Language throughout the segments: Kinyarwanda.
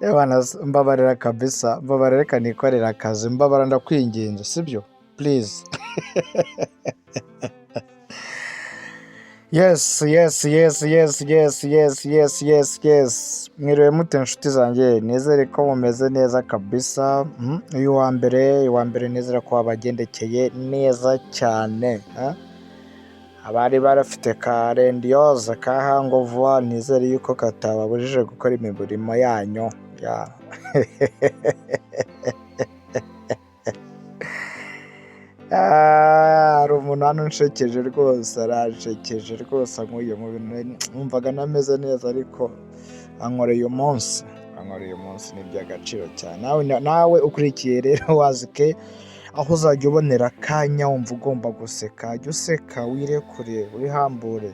Ebana mbabarira kabisa, mbabarira reka nikorera akazi, mbabara ndakwinginze sibyo please. Yes. Mwiriwe mute inshuti zanjye, nizere ko mumeze neza kabisa. Uyu wa mbere nizere ko wabagendekeye neza cyane. Abari barafite ka rendiyoze ka hangover, nizere yuko katababujije gukora imirimo yanyu. Hari umuntu hano unshekeje rwose, arashekeje rwose, ankuye mu bintu numvaga nameze neza, ariko ankoreye umunsi ni iby'agaciro cyane. Nawe ukurikiye rero wazike aho uzajya ubonera akanya wumva ugomba guseka, jya useka wirekure wihambure,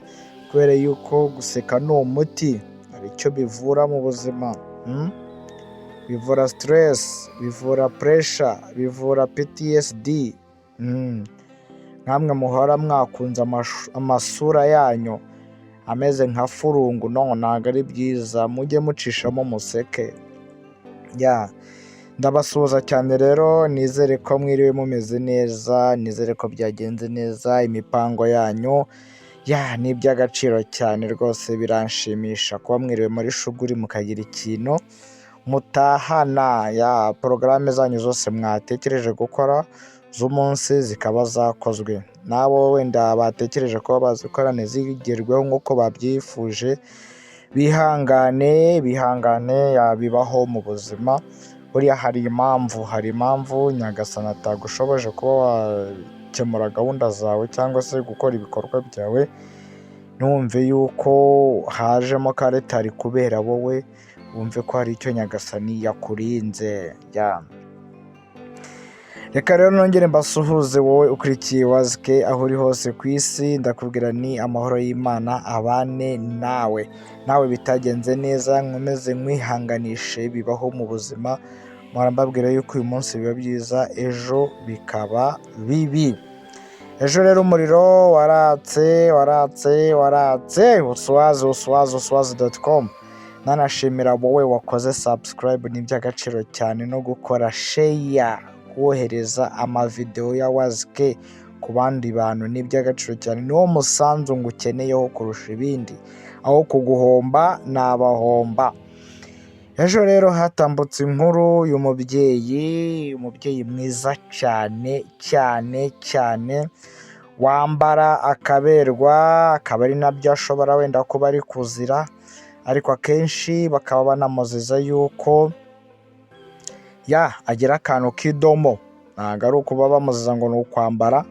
kubera yuko guseka ni umuti, hari icyo bivura mu buzima. Bivura stress, bivura pressure, bivura PTSD. Nkamwe muhora mwakunze amasura yanyu ameze nka furungu, ntabwo ari byiza, mujye mucishamo museke. Ndabasuhuza cyane rero, nizere ko mwiriwe mumeze neza, nizere ko byagenze neza, imipango yanyu ni iby'agaciro cyane rwose, biranshimisha kuba mwiriwe muri shuguri mukagira ikintu mutahana. Porogaramu zanyu zose mwatekereje gukora z'umunsi zikaba zakozwe, nabo wenda batekereje kuba bazikora ntizigerweho nk'uko babyifuje, bihangane bibaho mu buzima. Buriya hari impamvu Nyagasani atagushoboje kuba wakemura gahunda zawe cyangwa se gukora ibikorwa byawe, ntumve yuko hajemo karetari kubera wowe, wumve ko hari icyo Nyagasani yakurinze. Reka rero nongere mbasuhuze wowe ukurikiye wazike aho uri hose ku isi, ndakubwira ni amahoro y'Imana abane nawe bitagenze neza, nkomeze nkwihanganishe, bibaho mu buzima. Mbabwira yuko uyu munsi biba byiza, ejo bikaba bibi. Ejo rero umuriro waratse uswazi.com. nanashimira wowe wakoze subscribe, ni iby'agaciro cyane, no gukora share, kohereza amavideo ya wazike ku bandi bantu, ni iby'agaciro cyane, niwo musanzu ngukeneyeho kurusha ibindi, aho kuguhomba nabahomba. Ejo rero hatambutse inkuru y'umubyeyi mwiza cyane, wambara akaberwa, akaba ari nabyo ashobora wenda kuba ari kuzira, ariko akenshi bakaba banamuziza yuko agira akantu k'idomo, ntabwo ari ukuba bamuziza ngo ni ukwambara.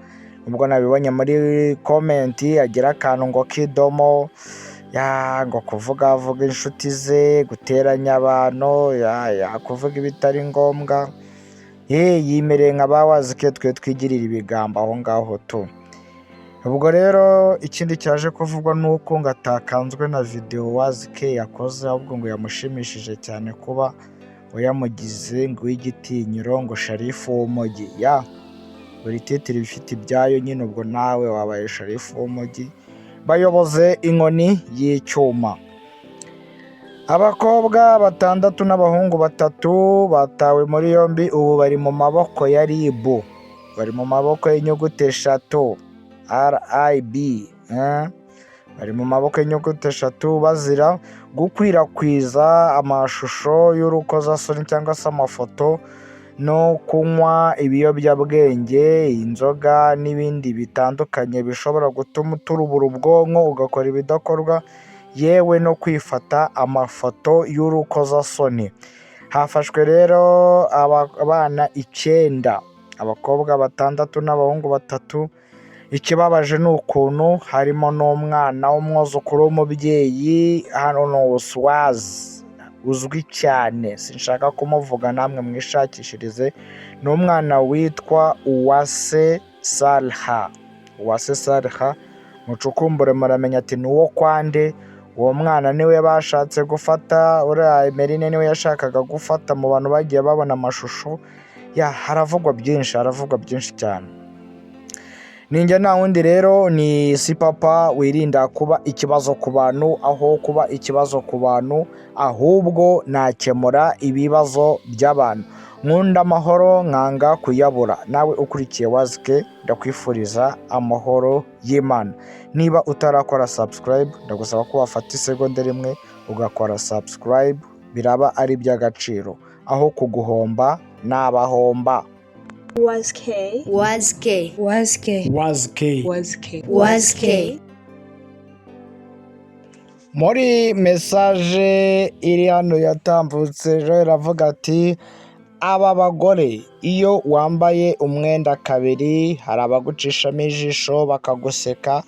Ubwo nabibonye muri komenti, agira akantu ngo k'idomo, ngo kuvuga inshuti ze, guteranya abantu, kuvuga ibitari ngombwa, yimereye nka ba wazike twe twigirira ibigambo aho ngaho tu. Ubwo rero ikindi cyaje kuvugwa ni uko ngo atakanzwe na video wazike yakoze, ahubwo ngo yamushimishije cyane kuba yamugize ngo w'igitinyiro, ngo sharifu w'umujyi. Buri titiri bifite ibyayo nyine, ubwo nawe wabaye sharifu w'umujyi. Bayoboze inkoni y'icyuma. Abakobwa 6 n'abahungu 3 batawe muri yombi, ubu bari mu maboko ya RIB, bari mu maboko y'inyuguti 3 RIB. Bari mu maboko y'inyuguti 3 bazira gukwirakwiza amashusho y'urukozasoni cyangwa se amafoto, no kunywa ibiyobyabwenge, inzoga n'ibindi bitandukanye bishobora gutuma uturubura ubwonko ugakora ibidakorwa, yewe no kwifata amafoto y'urukozasoni. Hafashwe rero abana 9, abakobwa 6 n'abahungu 3. Ikibabaje ni ukuntu harimo n'umwana w'umwuzukuru w'umubyeyi hano ni Uswazi, uzwi cyane, sinshaka kumuvuga, namwe mwishakishirize. Ni umwana witwa Uwase Salha. Mucukumbure muramenya ati ni uwo kwande. Uwo mwana niwe bashatse gufata, uriya Emeline niwe yashakaga gufata mu bantu bagiye babona amashusho. Haravugwa byinshi cyane. ninjye nta wundi rero ni si papa wirinda kuba ikibazo ku bantu aho kuba ikibazo ku bantu ahubwo nakemura ibibazo by'abantu nkunda amahoro nkanga kuyabura nawe ukurikiye wazike ndakwifuriza amahoro y'Imana niba utarakora subscribe ndagusaba ko wafata isegonda rimwe ugakora subscribe biraba ari iby'agaciro aho kuguhomba n'abahomba Wazke. muri mesaje iri hano yatambutse ejo iravuga ati aba bagore iyo wambaye umwenda kabiri hari abagucishamo ijisho bakaguseka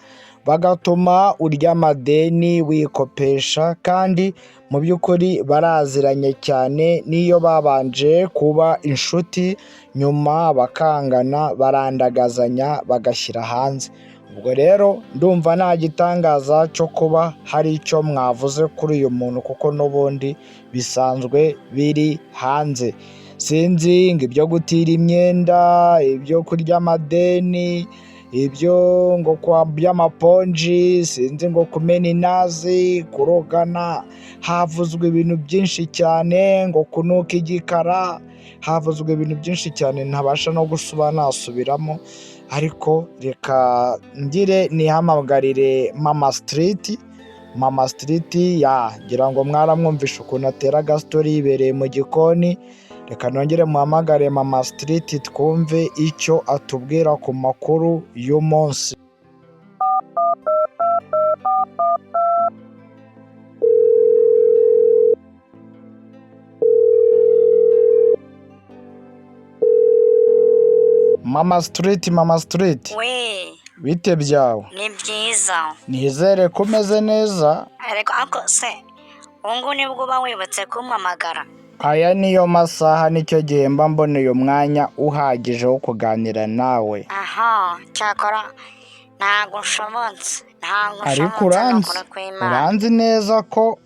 bagatuma urya amadeni wikopesha kandi mu by'ukuri baraziranye cyane n'iyo babanje kuba inshuti nyuma bakangana barandagazanya bagashyira hanze ubwo rero ndumva nta gitangaza cyo kuba hari icyo mwavuze kuri uyu muntu kuko n'ubundi bisanzwe biri hanze sinzi ngo ibyo gutira imyenda ibyo kurya amadeni ibyo ngo by'amaponji sinzi ngo kumena inazi kurogana havuzwe ibintu byinshi cyane ngo kunuka igikara havuzwe ibintu byinshi cyane ntabasha no gusuba nasubiramo ariko reka ngire nihamagarire mama street ngira ngo mwaramwumvishe ukuntu atera agastori yibereye mu gikoni reka nongere muhamagare mama street twumve icyo atubwira ku makuru y'umunsi. Mama street we bite byawe ni byiza nizere ko umeze neza ariko se ubu nibwo uba wibutse kumpamagara aya niyo masaha nicyo gihe mba mboneye umwanya uhagije wo kuganira nawe aha cyakora ntabwo nshobotse ariko uranzi neza ko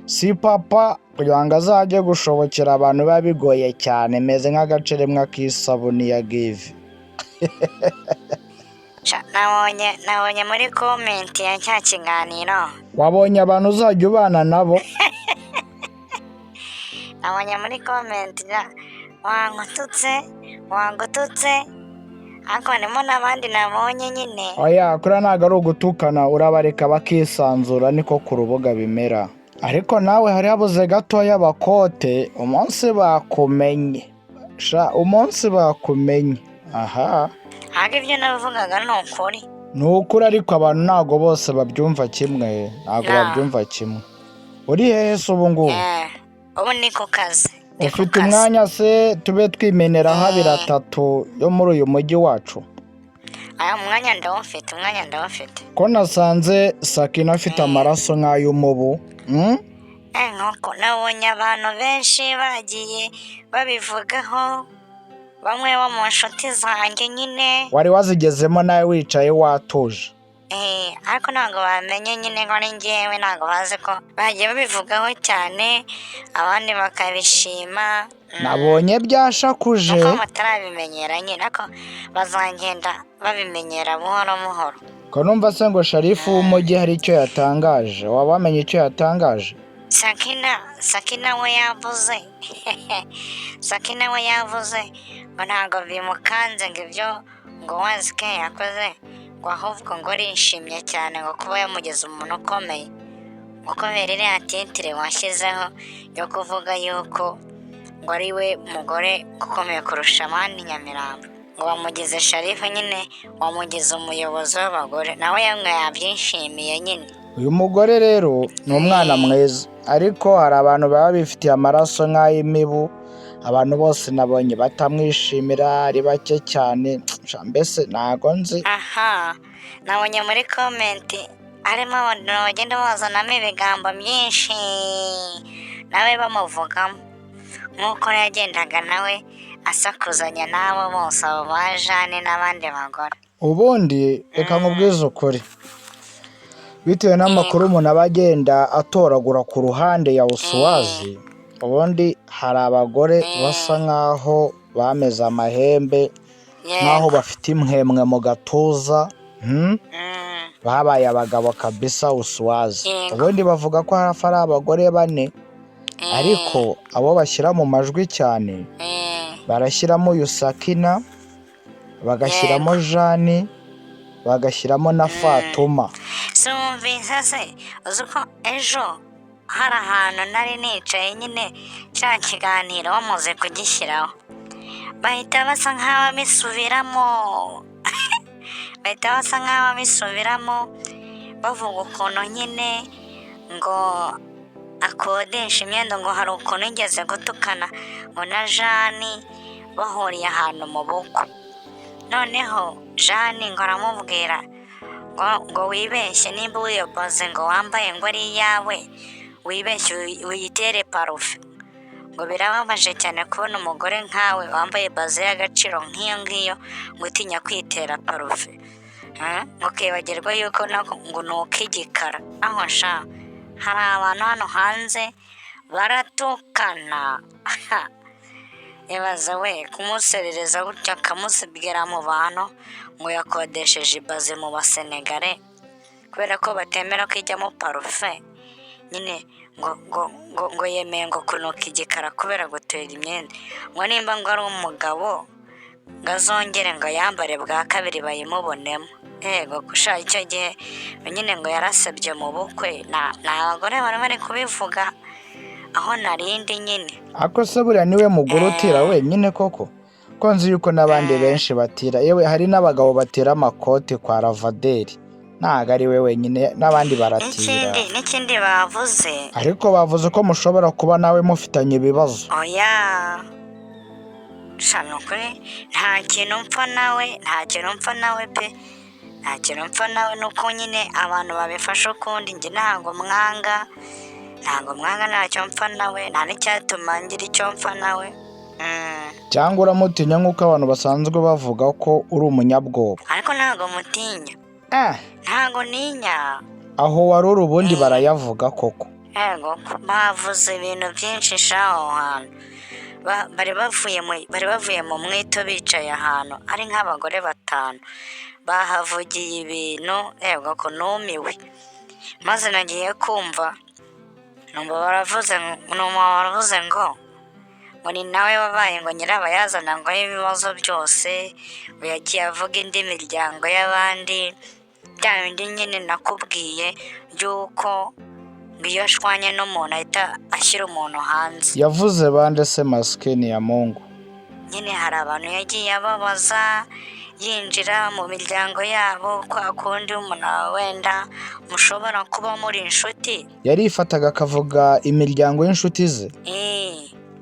si papa kugira ngo azajye gushobokera abantu biba bigoye cyane meze nk'agaceremwa k'isabuni ya give nabonye muri komenti ya cya kiganiro wabonye abantu uzajya ubana nabo nabonye muri komenti wangututse ariko harimo n'abandi nabonye nyine oya kuriya ntabwo ari ugutukana urabareka bakisanzura niko ku rubuga bimera ariko nawe hari habuze gatoya abakote umunsi bakumenye aha ntabwo ibyo navugaga ni ukuri ariko abantu ntabwo bose babyumva kimwe uri hehe se ubu ngubu ubu ni ku kazi ufite umwanya se tube twimenera habiri atatu yo muri uyu mujyi wacu aya umwanya ndawufite ko nasanze Sakina afite amaraso nk'ay'umubu nk'uko nabonye abantu benshi bagiye babivugaho bamwe bo mu nshuti zanjye nyine wari wazigezemo nawe wicaye watuje ariko ntabwo bamenye nyine ko ari njyewe ntabwo bazi ko bagiye babivugaho cyane abandi bakabishima nabonye byashakuje nuko batarabimenyera nyine ariko bazagenda babimenyera buhoro ko numva se ngo Sharifu w'umujyi hari icyo yatangaje waba wamenye icyo yatangaje Sakina we yavuze ngo ntabwo bimukanze ngo ibyo ngo wazike yakoze ngo ahubwo ngo arishimye cyane ngo kuba yamugeze umuntu ukomeye ngo kubera iriya titire washyizeho yo kuvuga yuko ngo ari we mugore ukomeye kurusha abandi Nyamirambo ngo bamugeze Sharifu nyine wamugize umuyobozi w'abagore nawe yamwe yabyishimiye nyine uyu mugore rero ni umwana mwiza ariko hari abantu baba bifitiye amaraso nk'ay'imibu abantu bose nabonye batamwishimira ari bake cyane mbese ntago nzi aha nabonye muri komenti harimo abantu bagenda bazanamo ibigambo byinshi nawe bamuvugamo nk'uko yagendaga nawe asakuzanya n'abo bose abo ba Jane n'abandi bagore ubundi reka nkubwize ukuri bitewe n'amakuru umuntu aba agenda atoragura ku ruhande ya Usuwazi ubundi hari abagore basa nk'aho bameze amahembe nk'aho bafite impwemwe mu gatuza. Babaye abagabo kabisa uswazi. Ubundi bavuga ko hafi ari abagore 4, ariko abo bashyira mu majwi cyane barashyiramo Yusakina, bagashyiramo Jani, bagashyiramo na Fatuma. Sumvise se uzi ko ejo hari ahantu nari nicaye nyine cya kiganiro bamaze kugishyiraho bahita basa nk'aho babisubiramo bavuga ukuntu nyine ngo akodesha imyenda, ngo hari ukuntu yigeze gutukana ngo na Jani bahuriye ahantu mu bukwe, noneho Jani ngo aramubwira ngo wibeshye nimba wiyoboze ngo wambaye ngo ari iyawe wibeshye uyitere parufe. Ngo birababaje cyane kubona umugore nkawe wambaye baze y'agaciro nk'iyo ngiyo ngo utinya kwitera parufe, ukibagirwa yuko ngo ni uk'igikara. Aho sha hari abantu hano hanze baratukana. Ibaza we kumuserereza gutya akamusibwira mu bantu ngo yakodesheje ibaze mu Basenegale kubera ko batemera ko ijyamo parufe, nyine ngo yemeye ngo kunuka igikara kubera gutera imyenda, ngo nimba ngo ari umugabo ngo azongere ngo yambare bwa kabiri bayimubonemo. Yego kusha icyo gihe nyine ngo yarasabye mu bukwe, nta bagore bari kubivuga aho narindi nyine. Ako se buriya niwe mugore utira wenyine koko? Ko nzi yuko n'abandi benshi batira, yewe hari n'abagabo batira amakoti kwa Ravaderi, ntago ari we wenyine n'abandi baratira. N'ikindi bavuze, ariko bavuze ko mushobora kuba nawe mufitanye ibibazo. Oya shano kuri nta kintu mpfa nawe pe, nta kintu mpfa nawe, nuko nyine abantu babifasha ukundi. Njye ntago mwanga, ntacyo mpfa nawe, nta n'icyatuma ngira icyo mpfa nawe. Cyangwa uramutinya nk'uko abantu basanzwe bavuga ko uri umunyabwoba? Ariko ntago mutinya, ntago ninya. Aho wari uri ubundi barayavuga koko? Yego bavuze ibintu byinshi shaho hantu, bari bavuye mu mwito bicaye ahantu ari nk'abagore 5, bahavugiye ibintu yego ko numiwe, maze nagiye kumva numva baravuze ngo ni nawe wabaye ngo nyirabayazana ngo ibibazo byose, ngo yagiye avuga indi miryango y'abandi, bya bindi nyine nakubwiye yuko iyo ashwanye n'umuntu ahita ashyira umuntu hanze. Yavuze bande se maskini ya Mungu? Nyine hari abantu yagiye ababaza yinjira mu miryango yabo, kwa kundi umuntu wenda mushobora kuba muri inshuti, yarifataga akavuga imiryango y'inshuti ze.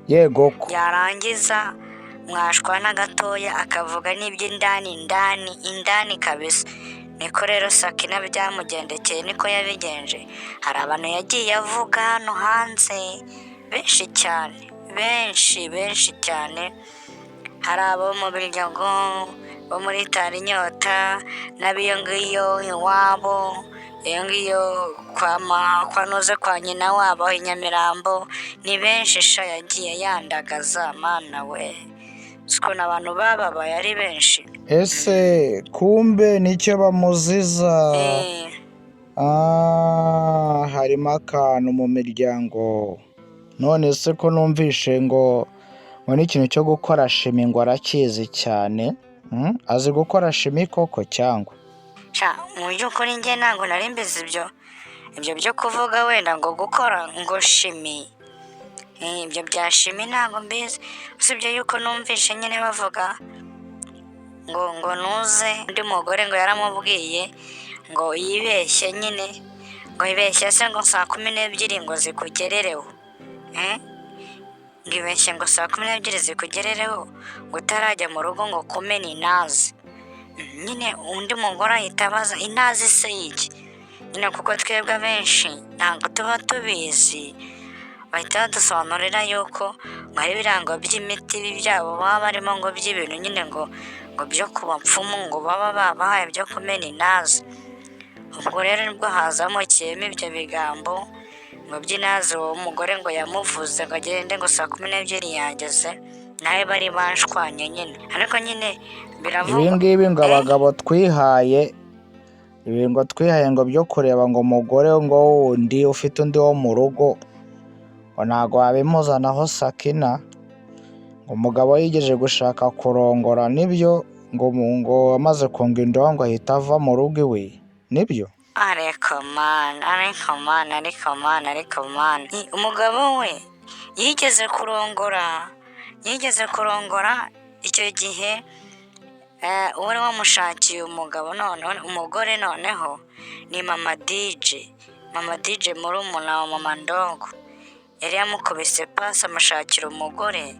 Yego ko yarangiza mwashwana gatoya akavuga n'iby'indani kabisa. Niko rero Sakina byamugendekeye, niko yabigenje. Hari abantu yagiye avuga hano hanze benshi cyane, hari abo mu miryango bo muri Tarinyota n'abiyo ngiyo iwabo, iyo ngiyo kwa noze kwa nyina wabo i Nyamirambo, ni benshi sha yagiye yandagaza. Mana we siko n'abantu bababaye ari benshi. Ese kumbe nicyo bamuziza? Harimo akantu mu miryango. None se ko numvishe ngo n'ikintu cyo gukora shimi ngo arakizi cyane, azi gukora shimi koko cyangwa? Mu by'ukuri njye ntabwo nari mbizi ibyo byo kuvuga wenda ngo gukora ngo shimi, ibyo bya shimi ntabwo mbizi, usibye yuko numvishe nyine bavuga ngo nuze undi mugore ngo yaramubwiye ngo yibeshye nyine, ngo yibeshye se ngo saa 12 ngo zikugerereho, ngo ibeshye ngo saa 12 zikugerereho ngo utarajya mu rugo ngo kumena inazi. Nyine undi mugore ahita abaza inazi se iki, nyine kuko twebwe abenshi ntabwo tuba tubizi, bahita badusobanurira yuko ngo hari ibirango by'imiti byabo baba barimo ngo by'ibintu nyine ngo byo ku bapfumu ngo baba babahaye byo kumena inazi. Ubwo rero nibwo hazamukiyemo ibyo bigambo ngo by'inazi uwo mugore ngo yamuvuze ngo agende ngo saa 12 yageze, nawe bari bashwanye nyine, ariko nyine ibi biravugwa ngibi ngo abagabo twihaye ibi ngo twihaye ngo byo kureba ngo umugore ngo wundi ufite undi wo mu rugo ngo ntabwo wabimuzanaho Sakina, ngo umugabo yigeje gushaka kurongora nibyo ngo amaze kunga indoha ngo ahita ava mu rugo iwe nibyo. ariko mani umugabo we yigeze kurongora icyo gihe, uwari wamushakiye umugabo umugore noneho ni mama DJ murumuna wa mama Ndogo, yari yamukubise pasi amushakira umugore,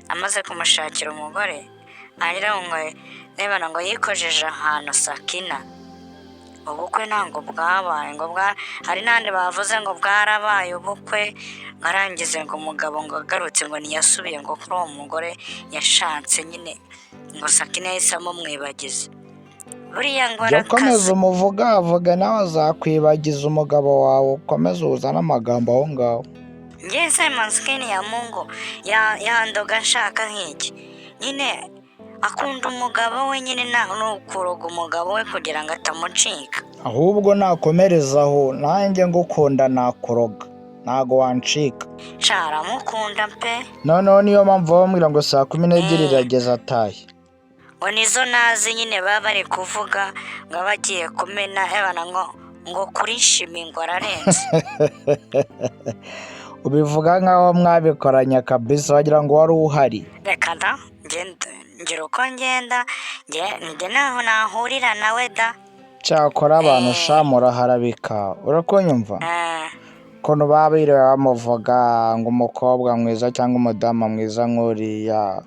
amaze kumushakira umugore agira ngo rebana ngo yikojeje ahantu Sakina. Ubukwe ntabwo bwabaye, hari n'andi bavuze ngo bwarabaye ubukwe, arangize ngo umugabo ngo agarutse ngo ntiyasubiye ngo kuri uwo mugore yashatse nyine, ngo Sakina yahise amumwibagiza. Buriya ngo komeza umuvugavuga nawe azakwibagiza umugabo wawe, ukomeze uzane amagambo aho ngaho. ngeze maskini ya Mungu yandoga nshaka nk'iki nyine, akunda umugabo we nyine, nukuroga umugabo we kugira ngo atamucika, ahubwo nakomerezaho nanjye ngukunda nakuroga ntago wancika. caramukunda pe. Noneho niyo mpamvu bamubwira ngo 12:00 irageze atahe. ngo nizo nazi nyine baba bari kuvuga ngo bagiye kumena ebana ngo kuri shimi ngo ararenze. Ubivuga nkaho mwabikoranye kabisa wagira ngo wari uhari. Reka da ngira uko ngenda njye naho nahurira nawe da. Cyakora abantu shamura harabika urakunyumva. Kono babire bamuvuga ngo umukobwa mwiza cyangwa umudamu mwiza nk'uriya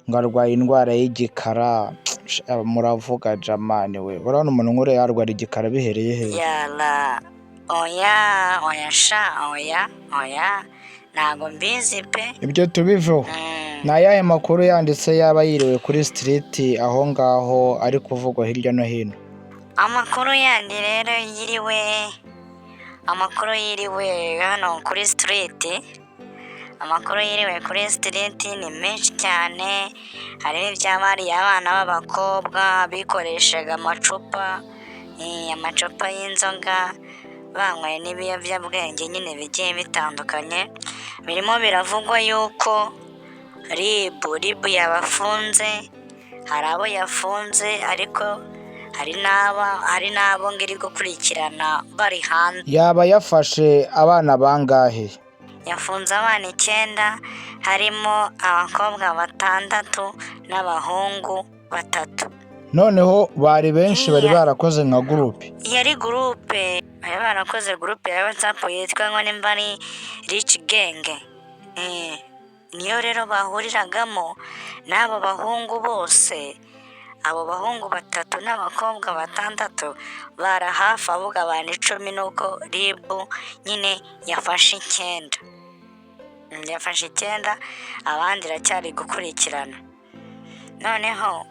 ngo arwaye indwara y'igikara, muravuga jamani we, urabona umuntu nk'ure yarwara igikara bihereye he? Yala oya sha oya ntago mbizi pe. Ibyo tubiveho. Nayahe makuru yanditse yaba yiriwe kuri street aho ngaho ari kuvugwa hirya no hino? Amakuru yandi rero yiriwe hano kuri street, amakuru yiriwe kuri street ni menshi cyane. Harimo iby'abari abana b'abakobwa bikoreshaga amacupa y'inzoga, banyweye n'ibiyobyabwenge nyine bigiye bitandukanye. Birimo biravugwa yuko ribu yabafunze, hari abo yafunze ariko hari n'abo ngiri gukurikirana bari hanze. Yaba yafashe abana bangahe? Yafunze abana 9, harimo abakobwa 6 n'abahungu 3. Noneho bari benshi bari barakoze nka groupe. Yari groupe, bari barakoze groupe ya WhatsApp yitwa ngo nimbari Rich Gang. Niyo rero bahuriragamo n'abo bahungu bose. Abo bahungu 3 n'abakobwa 6 barahafa avuga abantu 10 nuko ribu nyine yafashe 9. Abandi racyari gukurikirana. Noneho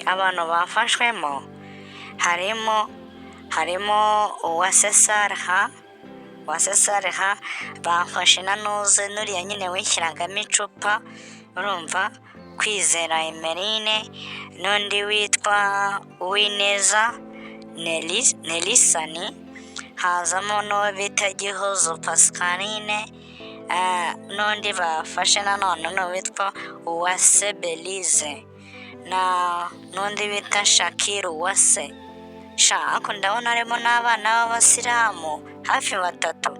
abantu bafashwemo harimo Uwase Sarha bafashe nanuze nuriya nyine wishyiragamo icupa, urumva, Kwizera Emeline, n'undi witwa Uwineza Nelisani, hazamo n'uwo bita Gihozo Pascaline, n'undi bafashe nanone n'uwitwa Uwase Belize, n'undi bita Shakira Uwase. Ako ndabona harimo n'abana b'abasilamu hafi 3,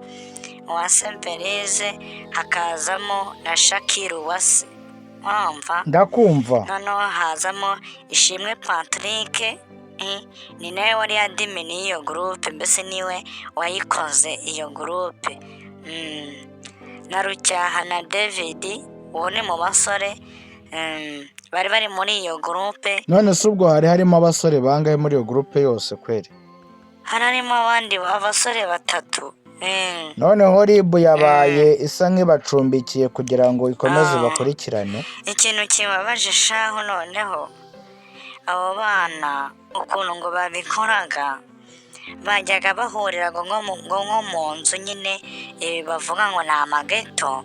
Uwase Belize hakazamo na Shakira Uwase. Ndakumva. Noneho hazamo Ishimwe Patrick, ni nawe wari admin iyo groupe, mbese niwe wayikoze iyo groupe. Na Rucyaha na David, uwo ni mu basore bari muri iyo groupe. None se ubwo harimo abasore bangahe muri iyo groupe yose kweri? Harimo abandi abasore 3. Noneho ribu yabaye isa nk'ibacumbikiye kugira ngo ikomeze bakurikirane. Ikintu kibabaje shaho noneho abo bana ukuntu ngo babikoraga, bajyaga bahurira ngo mu nzu nyine bavuga ngo ni amageto,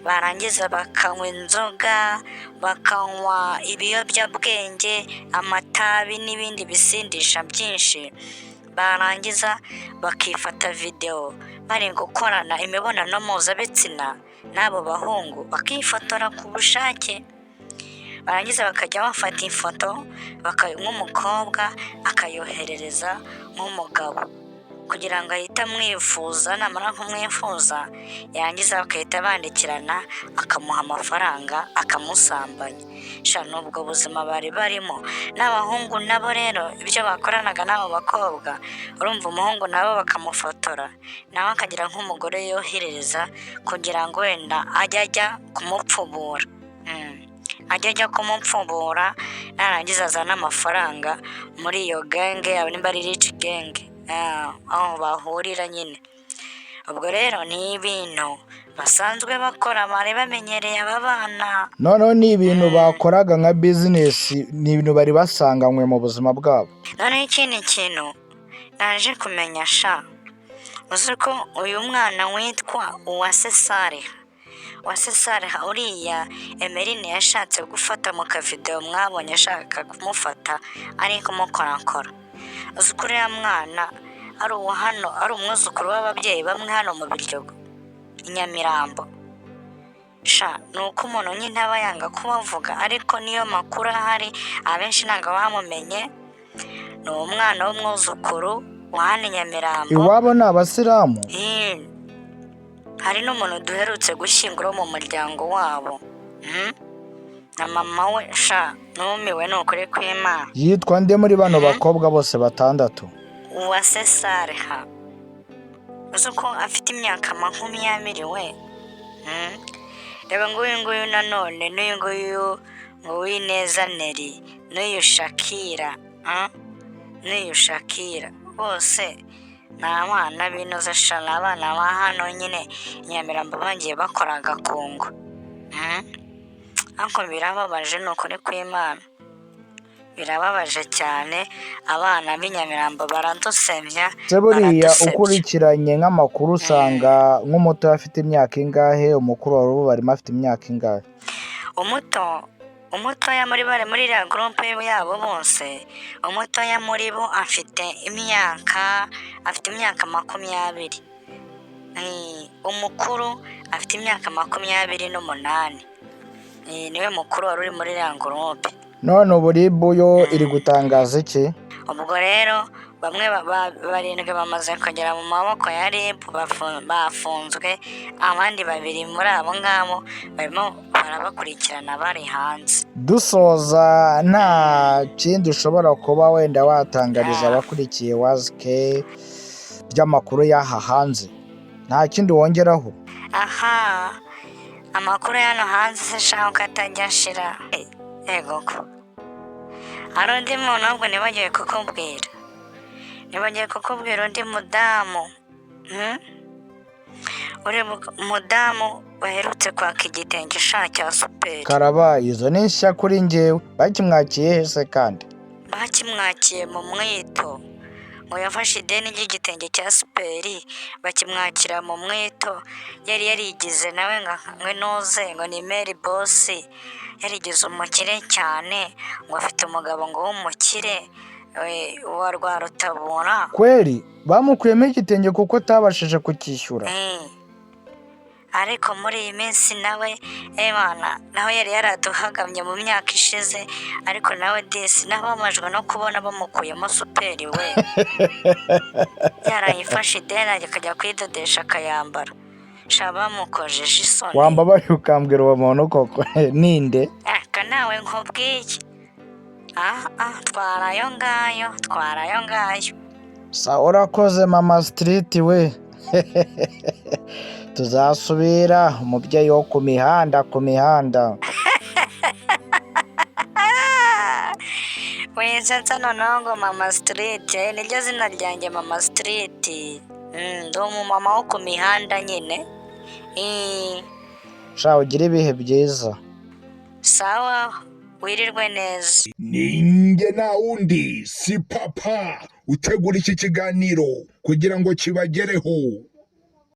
barangiza bakanywa inzoga, bakanywa ibiyobyabwenge, amatabi n'ibindi bisindisha byinshi, barangiza bakifata videwo bari gukorana imibonano mpuzabitsina n'abo bahungu, bakifotora ku bushake, barangiza bakajya bafata ifoto nk'umukobwa akayoherereza nk'umugabo kugira ngo ahite amwifuza, namara kumwifuza yarangiza bakahita bandikirana akamuha amafaranga akamusambanya. N'ubwo buzima bari barimo n'abahungu nabo rero ibyo bakoranaga n'abo bakobwa, urumva umuhungu nabo bakamufotora nawe akagira nk'umugore yoherereza kugira ngo wenda ajya kumupfubura, ajya kumupfubura narangiza azana amafaranga muri iyo genge yabo, nimba ari rich genge aho bahurira nyine. Ubwo rero ni ibintu basanzwe bakora, bari bamenyereye aba bana. noneho ni ibintu bakoraga nka bizinesi, ni ibintu bari basanganywe mu buzima bwabo. Noneho ikindi kintu naje kumenya uzi ko uyu mwana witwa Uwase Saleha uriya Emeline yashatse gufata mu kavidewo mwabonye ashaka kumufata ari kumukorakora. Uzi ko uriya mwana ari uwa hano, ari umwuzukuru w'ababyeyi bamwe hano mu Biryogo i Nyamirambo. Ni uko umuntu nyine aba yanga kubavuga, ariko niyo makuru ahari abenshi ntabwo bamumenye. Ni umwana w'umwuzukuru wa hano i Nyamirambo. Iwabo ni abasilamu? Hari n'umuntu duherutse gushyingura mu muryango wabo, na mama we. Numiwe ni ukuri kw'Imana. Yitwa nde muri bano bakobwa bose batandatu? Uwase Saleha. Uzi ko afite imyaka 20 we. Reba nguyu nanone n'uyu nguyu Uwineza Neri n'uyu Shakira, bose ni abana b'inoze, ni abana ba hano nyine Nyamirambo bagiye bakora agakungu. Ariko birababaje ni ukuri kw'Imana, birababaje cyane. Abana b'i Nyamirambo baradusebya. Buriya ukurikiranye nk'amakuru usanga nk'umuto afite imyaka ingahe, umukuru wari ubu barimo afite imyaka ingahe? Umutoya muri iriya gurupe yabo bose, umutoya muri bo afite imyaka 20. Umukuru afite imyaka 28. Niwe mukuru wari uri muri iriya gurupe. None ubu RIB yo iri gutangaza iki? Ubwo rero bamwe 7 bamaze kugera mu maboko ya RIB, bafunzwe. Abandi 2 muri abo ngabo barimo barabakurikirana bari hanze. Dusoza, nta kindi ushobora kuba wenda watangariza abakurikiye Wazk by'amakuru y'aha hanze? Nta kindi wongeraho? Amakuru y'ano hanze se shaka atajya ashira. Yego ko hari undi muntu ahubwo nibagiwe kukubwira undi mudamu, uri mudamu baherutse kwaka igitenge cya Superi. Karabaye, izo ni nshya kuri njyewe. Bakimwakiye hese kandi? Bakimwakiye mu mwito, ngo yafashe ideni ry'igitenge cya Superi, bakimwakira mu mwito. Yari yarigize nawe ngo ni Mary Boss, yarigize umukire cyane, ngo afite umugabo ngo w'umukire wa Rwarutabura. Kweri bamukuyemo igitenge kuko atabashije kucyishyura? Ariko muri iyi minsi nawe yari yaraduhagamye mu myaka ishize, ariko nawe disi nabamajwe no kubona bamukuyemo Superi we. Yarayifashe ideni akajya kwidodesha akayambara. Bamukojeje isoni. Wambabaye ukambwira uwo muntu koko ninde? Nawe nkubwiye. Twarayo ngayo. Urakoze mama Street we. Tuzasubira, umubyeyi wo ku mihanda. Winsetse noneho ngo mama Street, niryo zina ryanjye mama Street. Ndi umumama wo ku mihanda nyine. Ugire ibihe byiza. Sawa, wirirwe neza. Ninjye na undi si papa utegura iki kiganiro kugira ngo kibagereho.